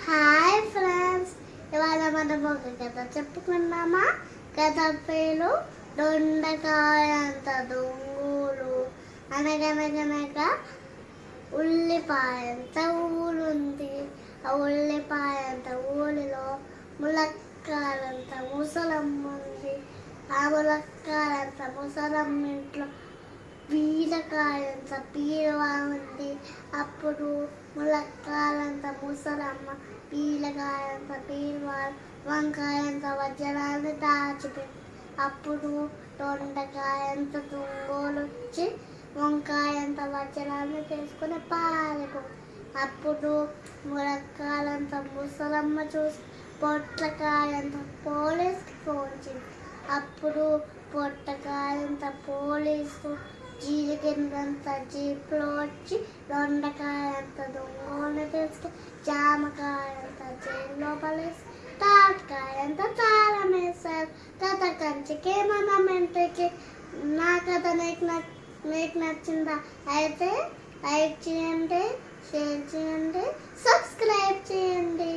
Hi friends, ఇవాళ మనం ఒక కథ చెప్పుకున్నామా. కథ పేరు దొండకాయంత దొంగలు. అనగనగనగా ఉల్లిపాయంత ఊరుంది. ఆ ఉల్లిపాయంత ఊరిలో ములక్కాలంత ముసలమ్మ ఉంది. ఆ ములక్కాలంత ముసలమ్మ ఇంట్లో బీరకాయంత బీరువా ఉంది. అప్పుడు ములక్కాలంత ముసలమ్మ బీరకాయంత బీరువా, వంకాయంత వజ్రాన్ని దాచిపెట్టి అప్పుడు దొండకాయంత దొంగలు వచ్చి వంకాయంత వజ్రాన్ని తీసుకుని పారిపో. అప్పుడు ములక్కాలంత ముసలమ్మ చూసి పొట్లకాయంత పోలీస్కి ఫోన్ చేసి అప్పుడు పొట్టకాయంత పోలీసు జీడికిందంత జీప్లో వచ్చి దొండకాయంత దొంగని తీసుకు జామకాయంత జైల్లో పలేసి తాటకాయంత తాళం వేశారు. కథ కంచికి మనం ఇంటికి. నా కథ మీకు నచ్చిందా? అయితే లైక్ చేయండి, షేర్ చేయండి, సబ్స్క్రైబ్ చేయండి.